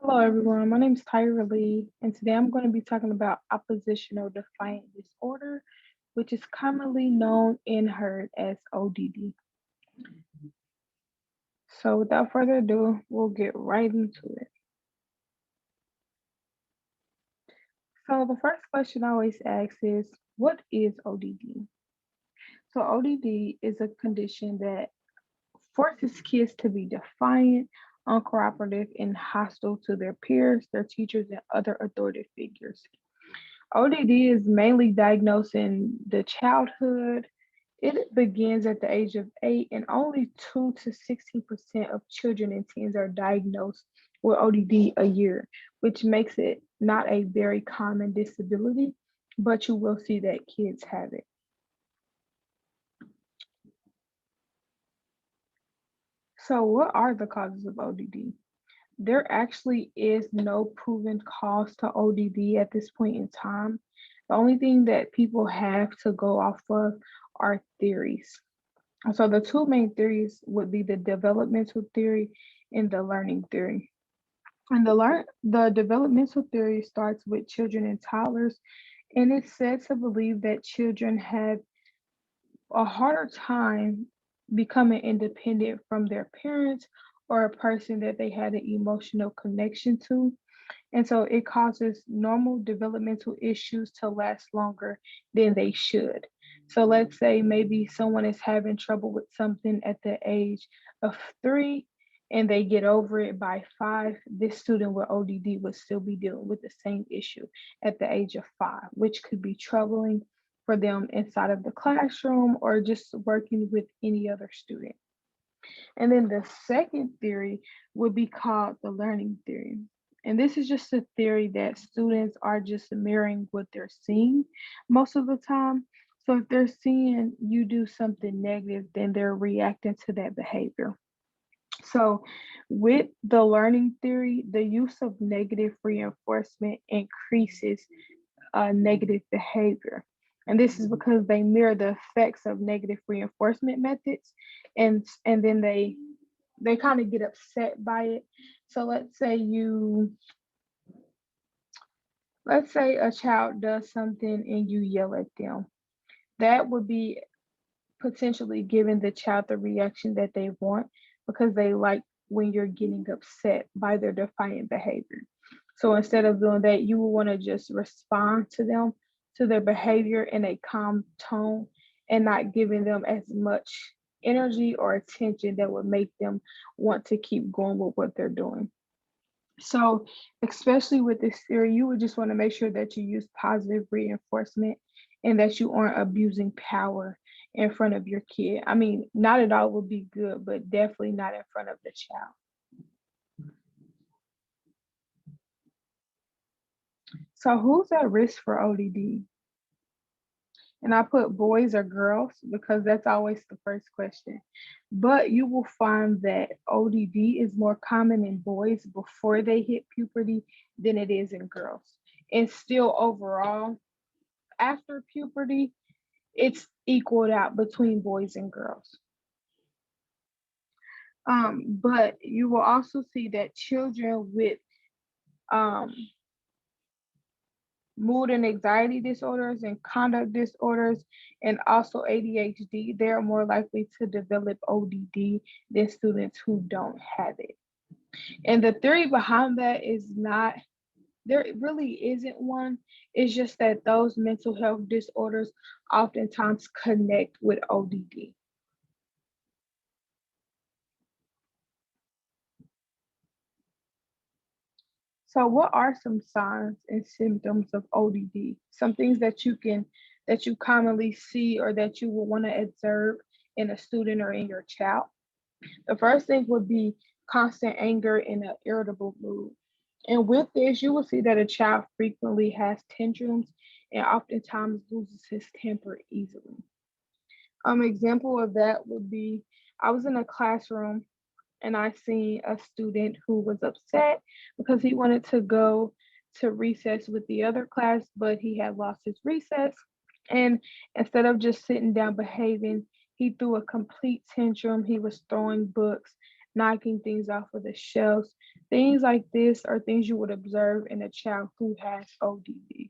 Hello, everyone. My name is Tyra Lee, and today I'm going to be talking about oppositional defiant disorder, which is commonly known and heard as ODD. So, without further ado, we'll get right into it. So, the first question I always ask is, what is ODD? So, ODD is a condition that forces kids to be defiant, uncooperative, and hostile to their peers, their teachers, and other authoritative figures. ODD is mainly diagnosed in the childhood. It begins at the age of 8, and only 2 to 16% of children and teens are diagnosed with ODD a year, which makes it not a very common disability, but you will see that kids have it. So, what are the causes of ODD? There actually is no proven cause to ODD at this point in time. The only thing that people have to go off of are theories. So the two main theories would be the developmental theory and the learning theory. And the developmental theory starts with children and toddlers, and it's said to believe that children have a harder time becoming independent from their parents or a person that they had an emotional connection to. And so it causes normal developmental issues to last longer than they should. So let's say maybe someone is having trouble with something at the age of 3 and they get over it by 5. This student with ODD would still be dealing with the same issue at the age of 5, which could be troubling for them inside of the classroom or just working with any other student. And then the second theory would be called the learning theory. And this is just a theory that students are just mirroring what they're seeing most of the time. So if they're seeing you do something negative, then they're reacting to that behavior. So, with the learning theory, the use of negative reinforcement increases negative behavior. And this is because they mirror the effects of negative reinforcement methods, and then they kind of get upset by it. So let's say a child does something and you yell at them. That would be potentially giving the child the reaction that they want because they like when you're getting upset by their defiant behavior. So instead of doing that, you will want to just respond to them, to their behavior in a calm tone and not giving them as much energy or attention that would make them want to keep going with what they're doing. So, especially with this theory, you would just want to make sure that you use positive reinforcement and that you aren't abusing power in front of your kid. I mean, not at all would be good, but definitely not in front of the child. So, who's at risk for ODD? And I put boys or girls because that's always the first question. But you will find that ODD is more common in boys before they hit puberty than it is in girls. And still, overall, after puberty, it's equaled out between boys and girls. But you will also see that children with um, mood and anxiety disorders and conduct disorders and also ADHD, they're more likely to develop ODD than students who don't have it. And the theory behind that is not, there really isn't one. It's just that those mental health disorders oftentimes connect with ODD. So what are some signs and symptoms of ODD? Some things that you commonly see or that you will want to observe in a student or in your child. The first thing would be constant anger and an irritable mood. And with this, you will see that a child frequently has tantrums and oftentimes loses his temper easily. Example of that would be I was in a classroom and I seen a student who was upset because he wanted to go to recess with the other class, but he had lost his recess. And instead of just sitting down behaving, he threw a complete tantrum. He was throwing books, knocking things off of the shelves, Things like this are things you would observe in a child who has ODD.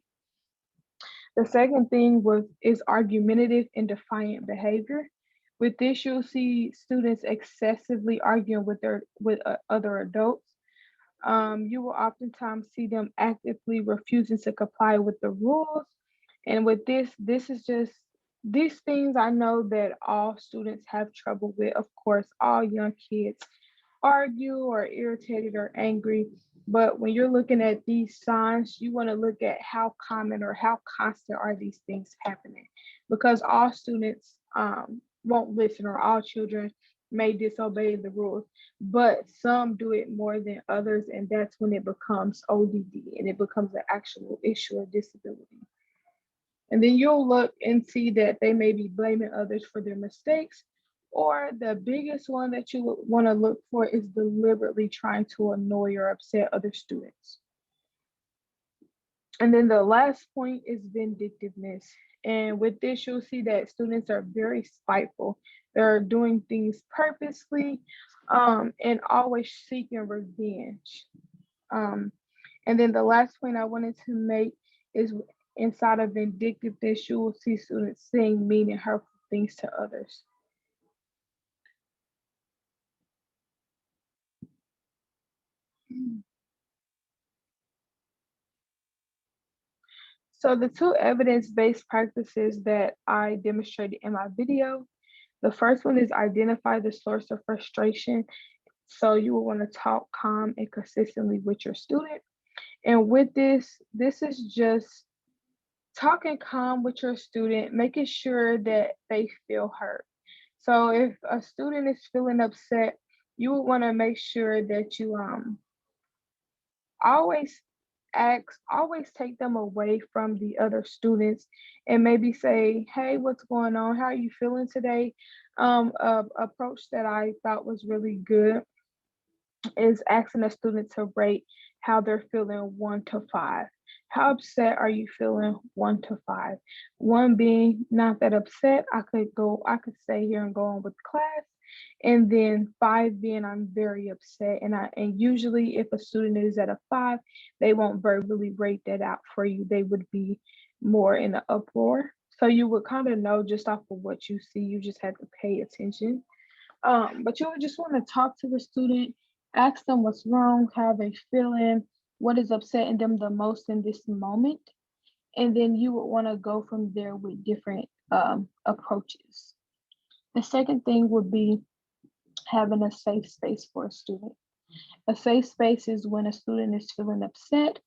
The second thing is argumentative and defiant behavior. With this, you'll see students excessively arguing with other adults. You will oftentimes see them actively refusing to comply with the rules. And with this is just these things I know that all students have trouble with. Of course, all young kids argue or irritated or angry. But when you're looking at these signs, you want to look at how common or how constant are these things happening, because all students won't listen, or all children may disobey the rules, but some do it more than others, and that's when it becomes ODD and it becomes an actual issue or disability. And then you'll look and see that they may be blaming others for their mistakes, or the biggest one that you would want to look for is deliberately trying to annoy or upset other students. And then the last point is vindictiveness. And with this, you'll see that students are very spiteful. They're doing things purposely, and always seeking revenge. Um, and then the last point I wanted to make is inside of vindictiveness, you will see students saying mean and hurtful things to others. So the two evidence-based practices that I demonstrated in my video, the first one is identify the source of frustration. So you will want to talk calm and consistently with your student. And with this is just talking calm with your student, making sure that they feel heard. So if a student is feeling upset, you would want to make sure that you always always take them away from the other students and maybe say, hey, what's going on, how are you feeling today? Approach that I thought was really good is asking a student to rate how they're feeling 1 to 5. How upset are you feeling 1 to 5? One being not that upset, I could stay here and go on with class. And then 5 being I'm very upset. And usually if a student is at a 5, they won't verbally rate that out for you. They would be more in an uproar. So you would kind of know just off of what you see. You just have to pay attention. But you would just want to talk to the student, ask them what's wrong, how they feeling, what is upsetting them the most in this moment, and then you would want to go from there with different approaches. The second thing would be having a safe space for a student. A safe space is when a student is feeling upset,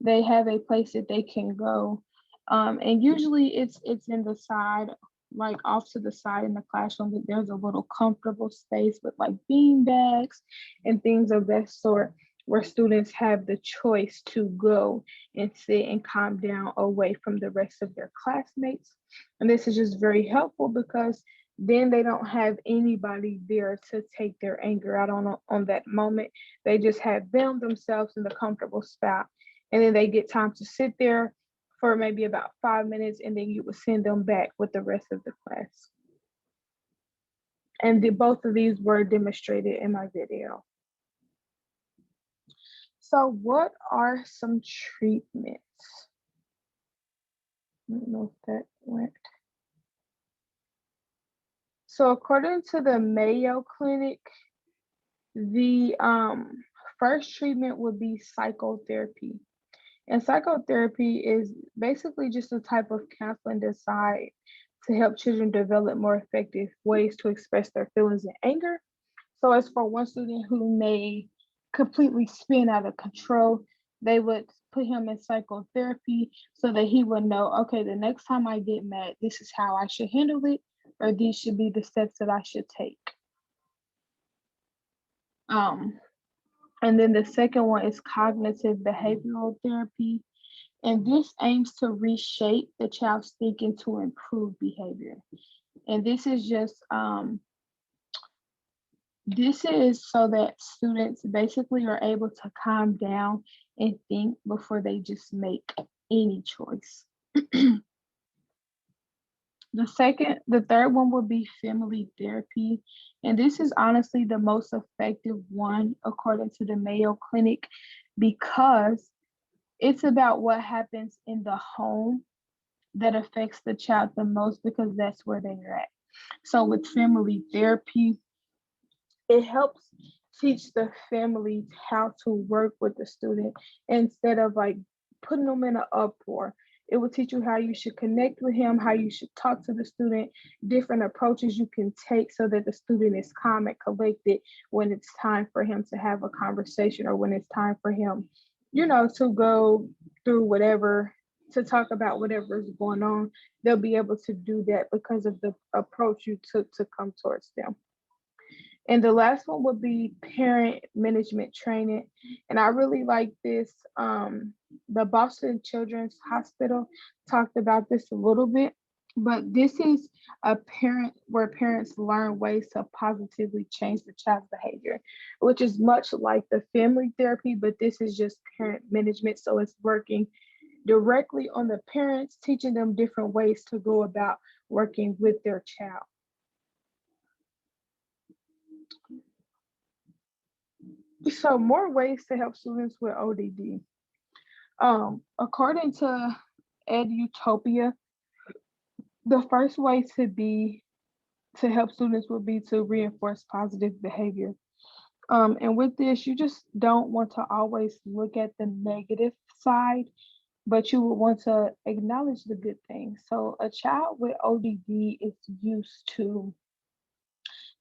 they have a place that they can go, and usually it's in the side, like off to the side in the classroom, that there's a little comfortable space with like bean bags and things of that sort, where students have the choice to go and sit and calm down away from the rest of their classmates. And this is just very helpful because then they don't have anybody there to take their anger out on that moment. They just have themselves in the comfortable spot, and then they get time to sit there for maybe about 5 minutes, and then you would send them back with the rest of the class. And both of these were demonstrated in my video. So what are some treatments? I don't know if that went. So according to the Mayo Clinic, the first treatment would be psychotherapy. And psychotherapy is basically just a type of counseling designed to help children develop more effective ways to express their feelings and anger. So, as for one student who may completely spin out of control, they would put him in psychotherapy so that he would know, okay, the next time I get mad, this is how I should handle it, or these should be the steps that I should take. Um, and then the second one is cognitive behavioral therapy. And this aims to reshape the child's thinking to improve behavior. And this is so that students basically are able to calm down and think before they just make any choice. The third one would be family therapy. And this is honestly the most effective one according to the Mayo Clinic because it's about what happens in the home that affects the child the most because that's where they're at. So with family therapy, it helps teach the families how to work with the student instead of like putting them in an uproar. It will teach you how you should connect with him, how you should talk to the student, different approaches you can take so that the student is calm and collected when it's time for him to have a conversation or when it's time for him, to go through whatever, to talk about whatever is going on. They'll be able to do that because of the approach you took to come towards them. And the last one would be parent management training. And I really like this. The Boston Children's Hospital talked about this a little bit, but this is a parent where parents learn ways to positively change the child's behavior, which is much like the family therapy, but this is just parent management. So it's working directly on the parents, teaching them different ways to go about working with their child. So more ways to help students with ODD. According to EdUtopia, the first way to help students would be to reinforce positive behavior. And with this, you just don't want to always look at the negative side, but you would want to acknowledge the good things. So a child with ODD is used to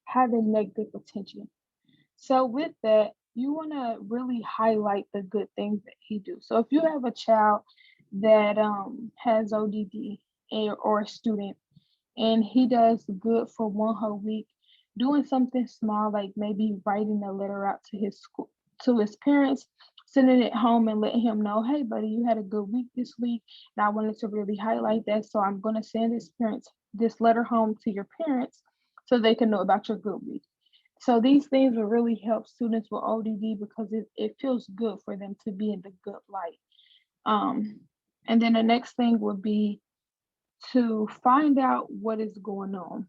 having negative attention. So with that, you want to really highlight the good things that he do. So if you have a child that has ODD or a student and he does good for one whole week, doing something small like maybe writing a letter out to his school to his parents, sending it home and letting him know, hey buddy, you had a good week this week, and I wanted to really highlight that. So I'm gonna send this letter home to your parents so they can know about your good week. So these things will really help students with ODD because it feels good for them to be in the good light. Um, and then the next thing would be to find out what is going on.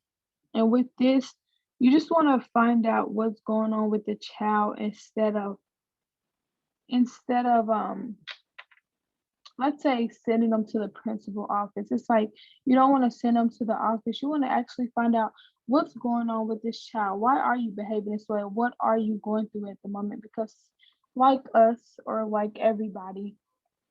And with this, you just want to find out what's going on with the child instead of let's say sending them to the principal office. It's like you don't want to send them to the office. You want to actually find out what's going on with this child. Why are you behaving this way? What are you going through at the moment? Because like us or like everybody,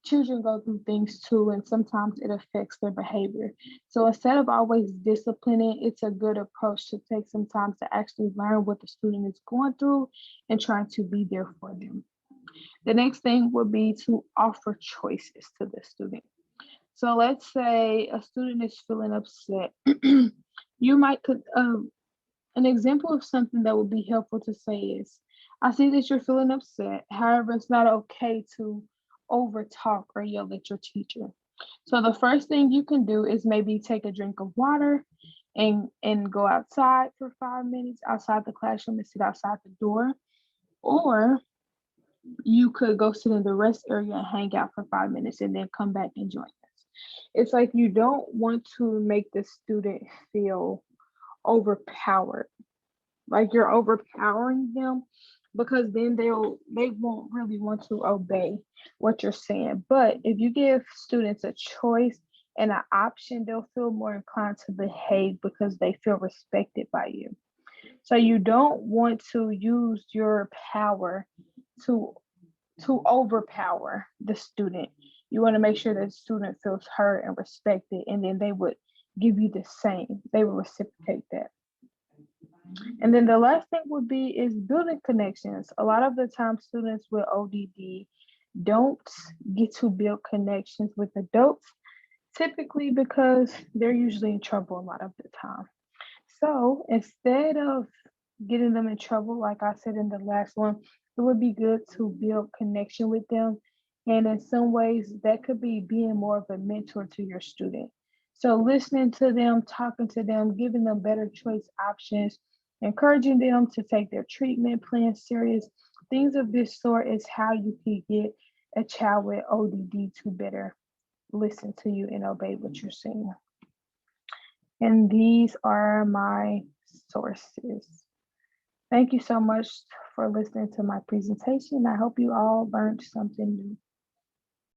children go through things too, and sometimes it affects their behavior. So instead of always disciplining, it's a good approach to take some time to actually learn what the student is going through and trying to be there for them. The next thing would be to offer choices to the student. So let's say a student is feeling upset. You might could an example of something that would be helpful to say is, I see that you're feeling upset. However, it's not okay to over talk or yell at your teacher. So the first thing you can do is maybe take a drink of water and go outside for 5 minutes outside the classroom and sit outside the door. Or you could go sit in the rest area and hang out for 5 minutes and then come back and join us. It's like you don't want to make the student feel overpowered, like you're overpowering them, because then they won't really want to obey what you're saying. But if you give students a choice and an option, they'll feel more inclined to behave because they feel respected by you. So you don't want to use your power to overpower the student. You want to make sure that the student feels heard and respected, and then they would give you the same. They will reciprocate that. And then the last thing would be is building connections. A lot of the time, students with ODD don't get to build connections with adults, typically because they're usually in trouble a lot of the time. So instead of getting them in trouble, like I said in the last one, it would be good to build connection with them. And in some ways, that could be being more of a mentor to your student. So listening to them, talking to them, giving them better choice options, encouraging them to take their treatment plan serious. Things of this sort is how you can get a child with ODD to better listen to you and obey what you're saying. And these are my sources. Thank you so much for listening to my presentation. I hope you all learned something new.